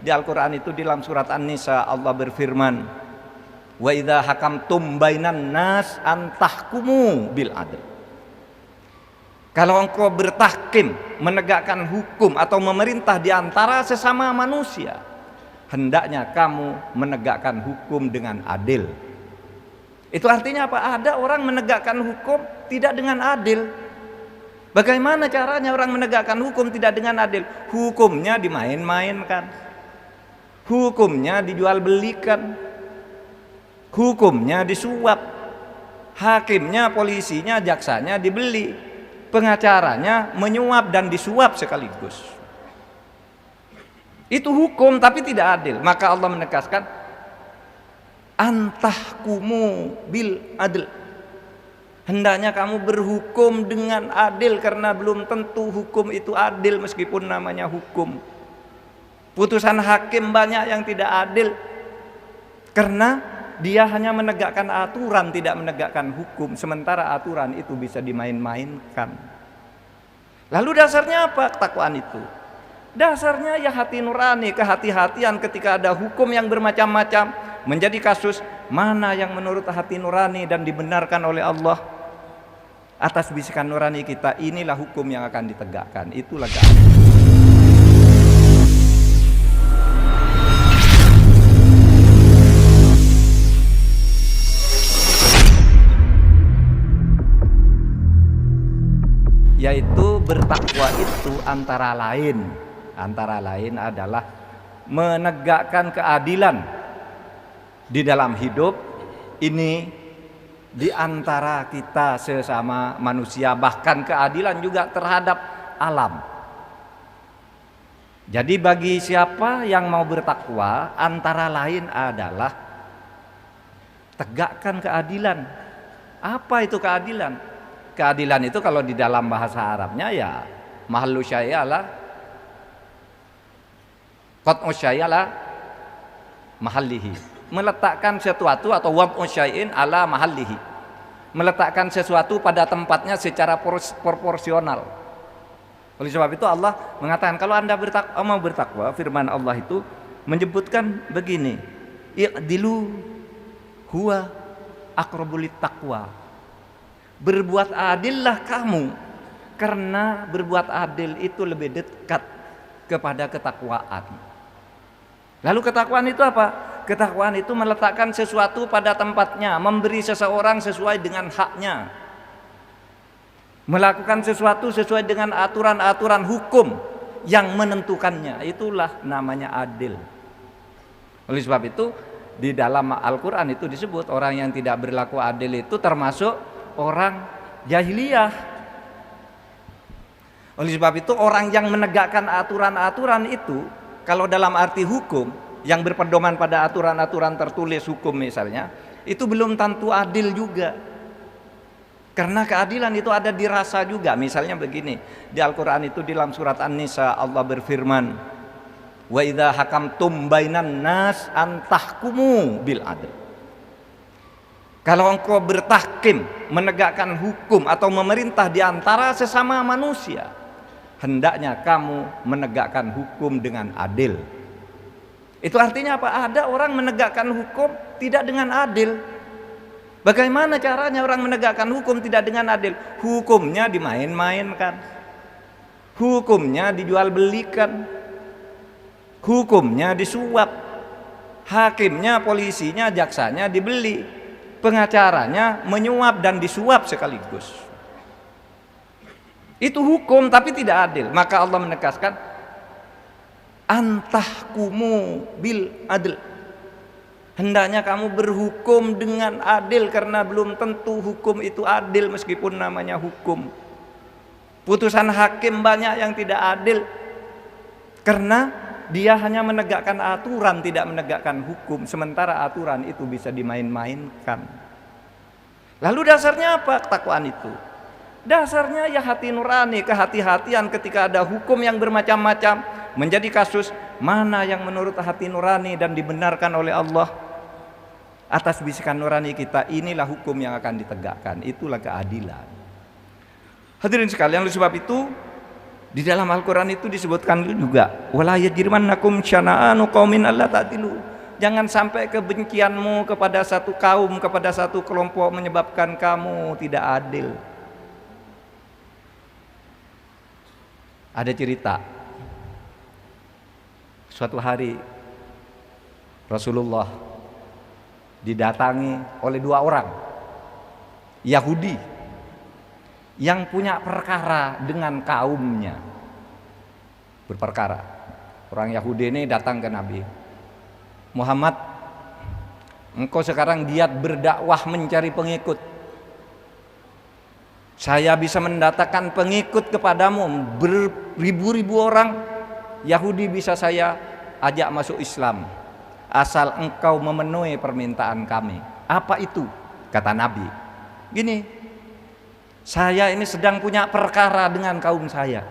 Di Al-Quran itu di dalam surat An-Nisa Allah berfirman, wa idza hakamtum bainan nas antahkumu bil adl. Kalau engkau bertahkim, menegakkan hukum atau memerintah di antara sesama manusia, hendaknya kamu menegakkan hukum dengan adil. Itu artinya apa? Ada orang menegakkan hukum tidak dengan adil. Bagaimana caranya orang menegakkan hukum tidak dengan adil? Hukumnya dimain-mainkan, hukumnya dijual belikan, hukumnya disuap, hakimnya, polisinya, jaksanya dibeli, pengacaranya menyuap dan disuap sekaligus. Itu hukum tapi tidak adil. Maka Allah menegaskan antahkumu bil adl. Hendaknya kamu berhukum dengan adil, karena belum tentu hukum itu adil meskipun namanya hukum. Putusan hakim banyak yang tidak adil karena dia hanya menegakkan aturan, tidak menegakkan hukum, sementara aturan itu bisa dimain-mainkan. Lalu dasarnya apa ketakwaan itu? Dasarnya ya hati nurani, kehati-hatian ketika ada hukum yang bermacam-macam, menjadi kasus mana yang menurut hati nurani dan dibenarkan oleh Allah. Atas bisikan nurani kita, inilah hukum yang akan ditegakkan. Itulah keadilan. Yaitu bertakwa itu antara lain adalah menegakkan keadilan di dalam hidup ini, di antara kita sesama manusia, bahkan keadilan juga terhadap alam. Jadi bagi siapa yang mau bertakwa, antara lain adalah tegakkan keadilan. Apa itu keadilan? Keadilan itu kalau di dalam bahasa Arabnya ya mahallu syai'ala qat'u syai'ala mahallihi. Meletakkan sesuatu atau wad'u syai'in ala mahallihi. Meletakkan sesuatu pada tempatnya secara proporsional. Oleh sebab itu Allah mengatakan kalau Anda mau bertakwa, firman Allah itu menyebutkan begini, i'dilu huwa aqrabul taqwa. Berbuat adillah kamu, karena berbuat adil itu lebih dekat kepada ketakwaan. Lalu ketakwaan itu apa? Ketakwaan itu meletakkan sesuatu pada tempatnya, memberi seseorang sesuai dengan haknya, melakukan sesuatu sesuai dengan aturan-aturan hukum yang menentukannya. Itulah namanya adil. Oleh sebab itu di dalam Al-Quran itu disebut orang yang tidak berlaku adil itu termasuk orang jahiliyah. Oleh sebab itu orang yang menegakkan aturan-aturan itu, kalau dalam arti hukum yang berpedoman pada aturan-aturan tertulis hukum misalnya, itu belum tentu adil juga. Karena keadilan itu ada di rasa juga. Misalnya begini, di Al-Quran itu di dalam surat An-Nisa Allah berfirman, wa idza hakamtum bainan nas antahkumu bil adl. Kalau engkau bertahkim, menegakkan hukum atau memerintah di antara sesama manusia, hendaknya kamu menegakkan hukum dengan adil. Itu artinya apa? Ada orang menegakkan hukum tidak dengan adil. Bagaimana caranya orang menegakkan hukum tidak dengan adil? Hukumnya dimain-mainkan, hukumnya dijual belikan, hukumnya disuap, hakimnya, polisinya, jaksanya dibeli, pengacaranya menyuap dan disuap sekaligus. Itu hukum tapi tidak adil. Maka Allah menegaskan antahkumu bil adl. Hendaknya kamu berhukum dengan adil, karena belum tentu hukum itu adil meskipun namanya hukum. Putusan hakim banyak yang tidak adil karena dia hanya menegakkan aturan, tidak menegakkan hukum, sementara aturan itu bisa dimain-mainkan. Lalu dasarnya apa ketakwaan itu? Dasarnya ya hati nurani, kehati-hatian ketika ada hukum yang bermacam-macam, menjadi kasus mana yang menurut hati nurani dan dibenarkan oleh Allah. Atas bisikan nurani kita, inilah hukum yang akan ditegakkan. Itulah keadilan. Hadirin sekalian, oleh sebab itu Di dalam Al-Quran itu disebutkan juga, wala yajrimannakum syana'anu qaumin alla ta'dilu. Jangan sampai kebencianmu kepada satu kaum, kepada satu kelompok menyebabkan kamu tidak adil. Ada cerita, suatu hari Rasulullah didatangi oleh dua orang Yahudi yang punya perkara dengan kaumnya. Berperkara. Orang Yahudi ini datang ke Nabi, Muhammad, engkau sekarang giat berdakwah mencari pengikut. Saya bisa mendatangkan pengikut kepadamu, beribu-ribu orang Yahudi bisa saya ajak masuk Islam, asal engkau memenuhi permintaan kami. Apa itu? Kata Nabi, gini, saya ini sedang punya perkara dengan kaum saya.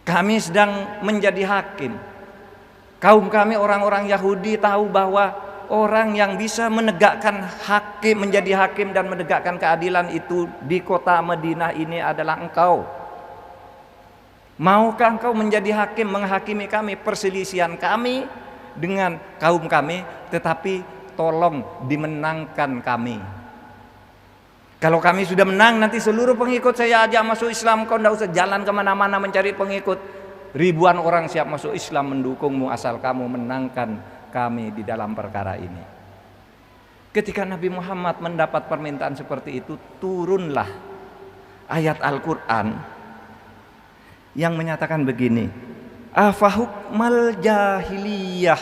Kami sedang menjadi hakim. Kaum kami orang-orang Yahudi tahu bahwa orang yang bisa menegakkan hakim, menjadi hakim dan menegakkan keadilan itu di kota Madinah ini adalah engkau. Maukah engkau menjadi hakim, menghakimi kami perselisihan kami dengan kaum kami, tetapi tolong dimenangkan kami. Kalau kami sudah menang, nanti seluruh pengikut saya ajak masuk Islam. Kau tidak usah jalan kemana-mana mencari pengikut. Ribuan orang siap masuk Islam mendukungmu asal kamu menangkan kami di dalam perkara ini. Ketika Nabi Muhammad mendapat permintaan seperti itu, turunlah ayat Al-Quran yang menyatakan begini, afahukmal jahiliyah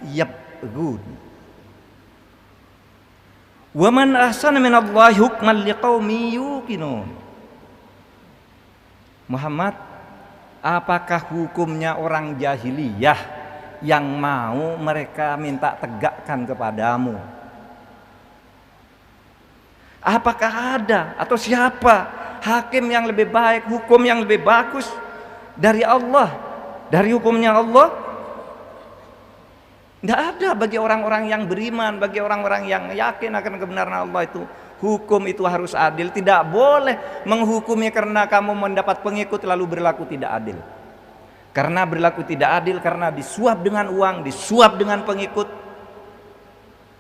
yabghun wa man ahsana minallahi hukman liqaumi yuqinun. Muhammad, apakah hukumnya orang jahiliyah yang mau mereka minta tegakkan kepadamu? Apakah ada atau siapa hakim yang lebih baik, hukum yang lebih bagus dari Allah, dari hukumnya Allah? Tidak ada bagi orang-orang yang beriman, bagi orang-orang yang yakin akan kebenaran Allah itu. Hukum itu harus adil. Tidak boleh menghukumi karena kamu mendapat pengikut lalu berlaku tidak adil. Karena berlaku tidak adil, karena disuap dengan uang, disuap dengan pengikut,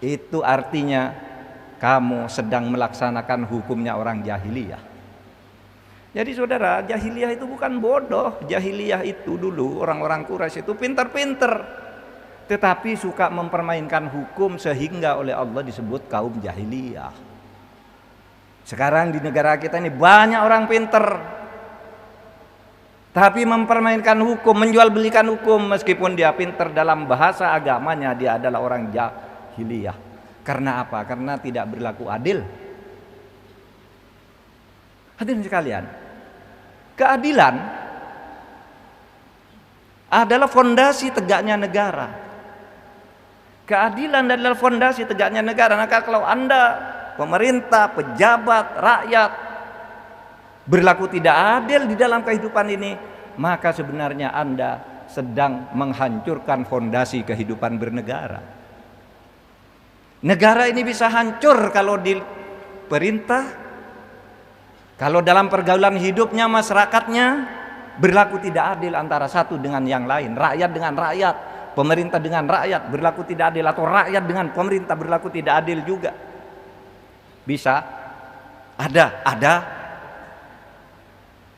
itu artinya kamu sedang melaksanakan hukumnya orang jahiliyah. Jadi saudara, jahiliyah itu bukan bodoh. Jahiliyah itu dulu orang-orang Quraisy itu pintar-pintar, tetapi suka mempermainkan hukum sehingga oleh Allah disebut kaum jahiliyah. Sekarang di negara kita ini banyak orang pintar, tapi mempermainkan hukum, menjual belikan hukum, meskipun dia pintar dalam bahasa agamanya, dia adalah orang jahiliyah. Karena apa? Karena tidak berlaku adil. Hadirin sekalian, keadilan adalah fondasi tegaknya negara. Keadilan adalah fondasi tegaknya negara. Maka kalau Anda, pemerintah, pejabat, rakyat berlaku tidak adil di dalam kehidupan ini, maka sebenarnya Anda sedang menghancurkan fondasi kehidupan bernegara. Negara ini bisa hancur kalau di perintah, kalau dalam pergaulan hidupnya masyarakatnya berlaku tidak adil antara satu dengan yang lain, rakyat dengan rakyat, pemerintah dengan rakyat berlaku tidak adil, atau rakyat dengan pemerintah berlaku tidak adil juga. Bisa ada.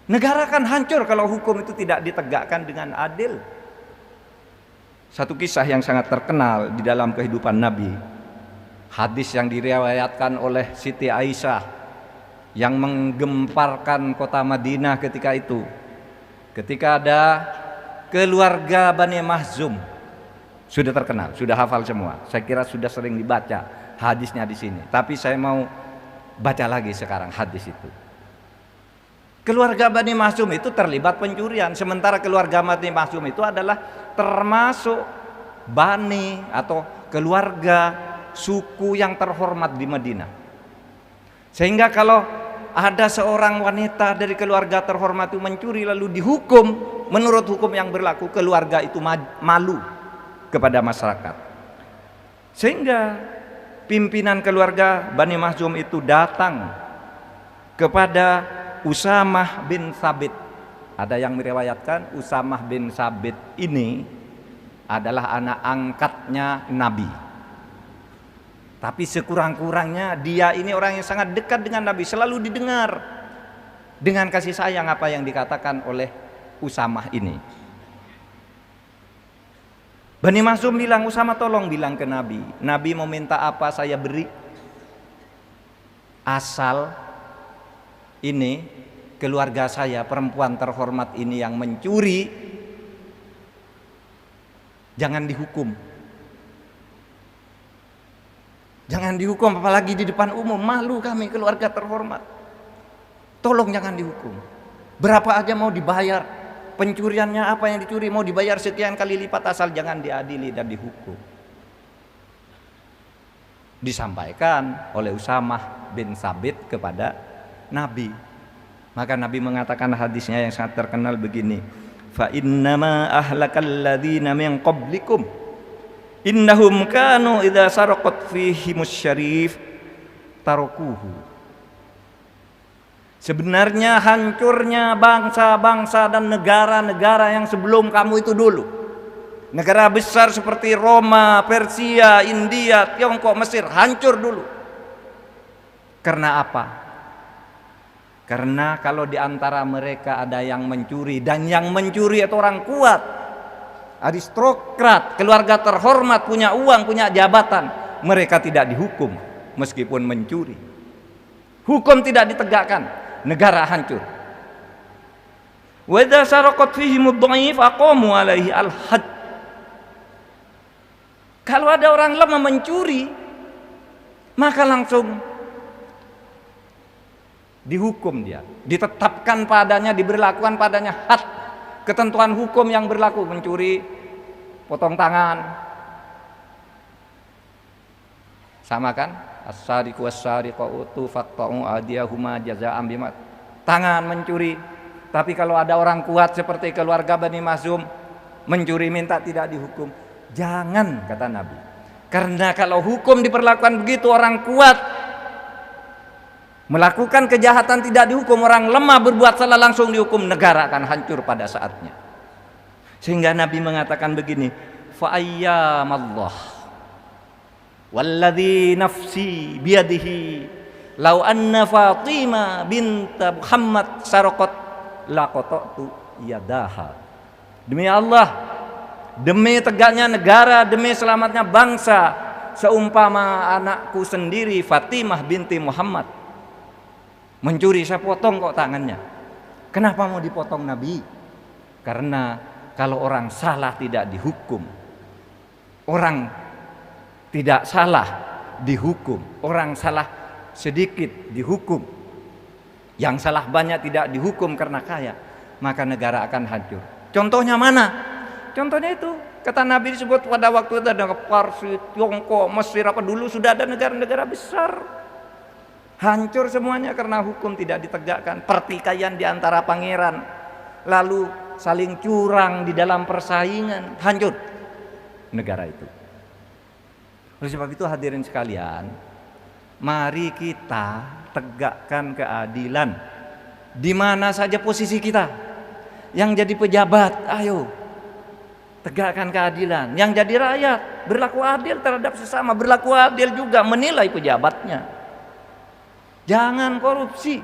Negara kan hancur kalau hukum itu tidak ditegakkan dengan adil. Satu kisah yang sangat terkenal di dalam kehidupan Nabi, hadis yang diriwayatkan oleh Siti Aisyah yang menggemparkan kota Madinah ketika itu. Ketika ada keluarga Bani Mahzum, sudah terkenal, sudah hafal semua. Saya kira sudah sering dibaca hadisnya di sini. Tapi saya mau baca lagi sekarang hadis itu. Keluarga Bani Mahzum itu terlibat pencurian, sementara keluarga Bani Mahzum itu adalah termasuk bani atau keluarga suku yang terhormat di Madinah. Sehingga kalau ada seorang wanita dari keluarga terhormat itu mencuri lalu dihukum menurut hukum yang berlaku, keluarga itu malu kepada masyarakat. Sehingga pimpinan keluarga Bani Mahzum itu datang kepada Usamah bin Thabit Ada yang meriwayatkan Usamah bin Sabit ini adalah anak angkatnya Nabi. Tapi sekurang-kurangnya dia ini orang yang sangat dekat dengan Nabi, selalu didengar dengan kasih sayang apa yang dikatakan oleh Usamah ini. Bani Makhzum bilang, Usamah tolong bilang ke Nabi, Nabi mau minta apa saya beri, asal ini keluarga saya, perempuan terhormat ini yang mencuri, jangan dihukum. Jangan dihukum, apalagi di depan umum, malu kami keluarga terhormat. Tolong jangan dihukum. Berapa aja mau dibayar, pencuriannya apa yang dicuri mau dibayar sekian kali lipat, asal jangan diadili dan dihukum. Disampaikan oleh Usamah bin Sabit kepada Nabi. Maka Nabi mengatakan hadisnya yang sangat terkenal begini, fa innama ahlakal ladzina min qablikum innahum kanu idza saraqat fihimus syarif tarukuhu. Sebenarnya hancurnya bangsa-bangsa dan negara-negara yang sebelum kamu itu dulu, negara besar seperti Roma, Persia, India, Tiongkok, Mesir, hancur dulu. Karena apa? Karena kalau di antara mereka ada yang mencuri, dan yang mencuri itu orang kuat, aristokrat, keluarga terhormat, punya uang, punya jabatan, mereka tidak dihukum meskipun mencuri. Hukum tidak ditegakkan, negara hancur. Wa idza saraqat fihim ad-dha'if aqamu alaihi al-had. Kalau ada orang lemah mencuri, maka langsung dihukum dia, ditetapkan padanya, diberlakukan padanya had, ketentuan hukum yang berlaku. Mencuri potong tangan, sama kan? As-sariqu was-sariqatu faqta'u adiyahuma jazaa'an bima, tangan mencuri. Tapi kalau ada orang kuat seperti keluarga Bani Makhzum mencuri minta tidak dihukum, jangan, kata Nabi. Karena kalau hukum diperlakukan begitu, orang kuat melakukan kejahatan tidak dihukum, orang lemah berbuat salah langsung dihukum, negara akan hancur pada saatnya. Sehingga Nabi mengatakan begini, fa ayyamallah walladzi nafsi biyadihi law anna Fatimah binta Muhammad saraqat laqata'tu yadaha. Demi Allah, demi tegaknya negara, demi selamatnya bangsa, seumpama anakku sendiri Fatimah binti Muhammad mencuri, saya potong kok tangannya. Kenapa mau dipotong Nabi? Karena kalau orang salah tidak dihukum, orang tidak salah dihukum, orang salah sedikit dihukum, yang salah banyak tidak dihukum karena kaya, maka negara akan hancur. Contohnya mana? Contohnya itu, kata Nabi disebut pada waktu itu ada Parsi, Tiongkok, Mesir, apa dulu sudah ada negara-negara besar. Hancur semuanya karena hukum tidak ditegakkan, pertikaian di antara pangeran, lalu saling curang di dalam persaingan, hancur negara itu. Oleh sebab itu hadirin sekalian, mari kita tegakkan keadilan di mana saja posisi kita. Yang jadi pejabat, ayo tegakkan keadilan. Yang jadi rakyat, berlaku adil terhadap sesama, berlaku adil juga menilai pejabatnya. Jangan korupsi.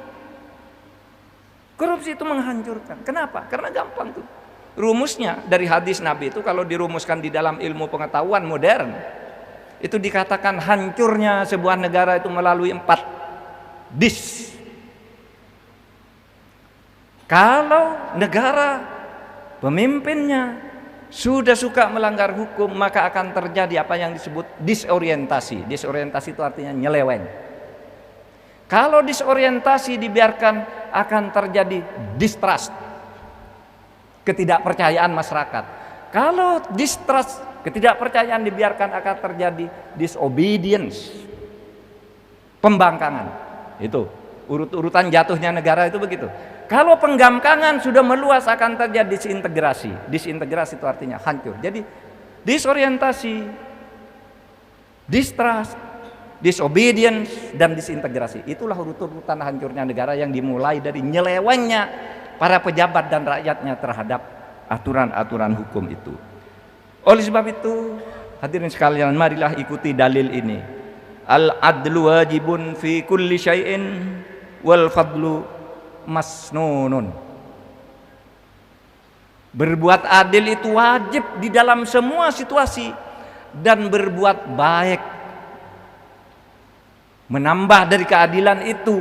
Korupsi itu menghancurkan. Kenapa? Karena gampang tuh. Rumusnya dari hadis Nabi itu kalau dirumuskan di dalam ilmu pengetahuan modern, itu dikatakan hancurnya sebuah negara itu melalui 4 dis. Kalau negara pemimpinnya sudah suka melanggar hukum, maka akan terjadi apa yang disebut disorientasi. Disorientasi itu artinya nyeleweng. Kalau disorientasi dibiarkan, akan terjadi distrust, ketidakpercayaan masyarakat. Kalau distrust, ketidakpercayaan dibiarkan, akan terjadi disobedience, pembangkangan. Itu urut-urutan jatuhnya negara itu begitu. Kalau penggangkangan sudah meluas, akan terjadi disintegrasi. Disintegrasi itu artinya hancur. Jadi disorientasi, distrust, disobedience, dan disintegrasi. Itulah urut-urutan hancurnya negara yang dimulai dari nyelewengnya para pejabat dan rakyatnya terhadap aturan-aturan hukum itu. Oleh sebab itu, hadirin sekalian, marilah ikuti dalil ini. Al-adlu wajibun fi kulli syai'in wal fadlu masnunun. Berbuat adil itu wajib di dalam semua situasi, dan berbuat baik, menambah dari keadilan itu,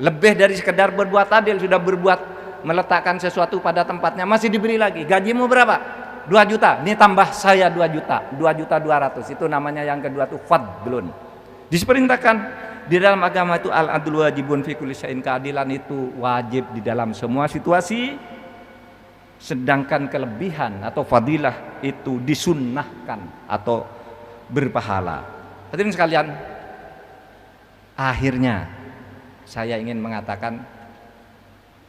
lebih dari sekedar berbuat adil, sudah berbuat meletakkan sesuatu pada tempatnya, masih diberi lagi. Gajimu berapa? 2 juta. Ini tambah saya 2 juta, 2.200.000. Itu namanya yang kedua tuh fadlun. Diperintahkan di dalam agama itu al-adlu wajibun fi kulli syai'in, keadilan itu wajib di dalam semua situasi, sedangkan kelebihan atau fadilah itu disunnahkan atau berpahala. Hadirin sekalian, akhirnya saya ingin mengatakan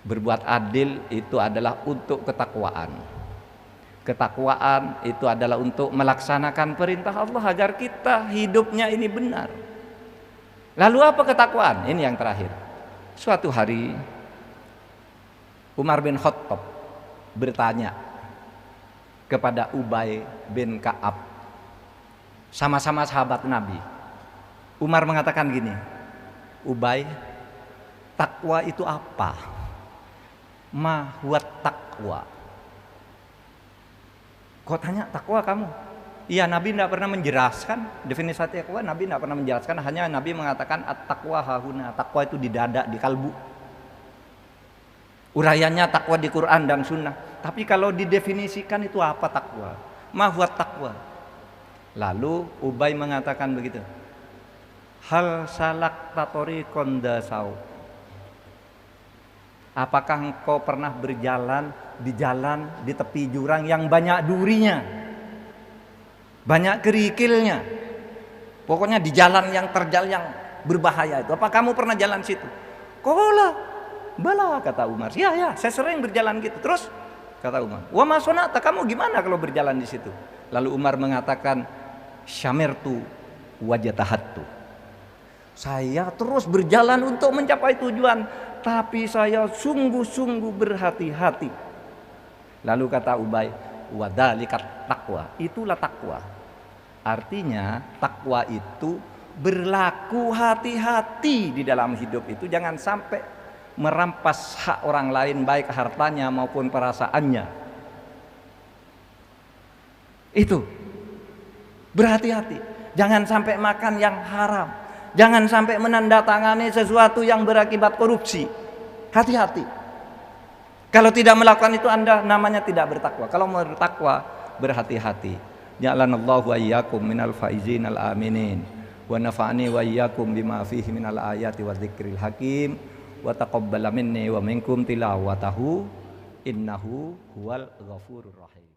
berbuat adil itu adalah untuk ketakwaan. Ketakwaan itu adalah untuk melaksanakan perintah Allah agar kita hidupnya ini benar. Lalu apa ketakwaan? Ini yang terakhir. Suatu hari Umar bin Khattab bertanya kepada Ubay bin Ka'ab, sama-sama sahabat Nabi. Umar mengatakan gini, Ubay, takwa itu apa? Ma huwa takwa? Kau tanya takwa kamu? Iya, Nabi tidak pernah menjelaskan definisi takwa. Nabi tidak pernah menjelaskan, hanya Nabi mengatakan at-taqwa hahuna, takwa itu di dada, di kalbu. Urayanya takwa di Quran dan Sunnah. Tapi kalau didefinisikan itu apa takwa? Ma huwa takwa? Lalu Ubay mengatakan begitu. Hal salak tatori kondasau. Apakah engkau pernah berjalan di jalan di tepi jurang yang banyak durinya, banyak kerikilnya, pokoknya di jalan yang terjal yang berbahaya itu? Apa kamu pernah jalan situ? Kola, bala, kata Umar. Ya, saya sering berjalan gitu. Terus kata Umar, wa ma sonata, kamu gimana kalau berjalan di situ? Lalu Umar mengatakan, syamirtu wajatahattu. Saya terus berjalan untuk mencapai tujuan, tapi saya sungguh-sungguh berhati-hati. Lalu kata Ubay, wadalikat takwa, itulah takwa. Artinya takwa itu berlaku hati-hati di dalam hidup itu, jangan sampai merampas hak orang lain, baik hartanya maupun perasaannya. Itu berhati-hati, jangan sampai makan yang haram, jangan sampai menandatangani sesuatu yang berakibat korupsi. Hati-hati. Kalau tidak melakukan itu, Anda namanya tidak bertakwa. Kalau mau bertakwa, berhati-hati. Ja'alanallahu wa iyyakum minal faizin al aminin, wa nafa'ani wa iyyakum bima fihi minal ayati wa dzikril hakim, wa taqabbala minni wa minkum tilawatahu innahu huwal ghafurur rahim.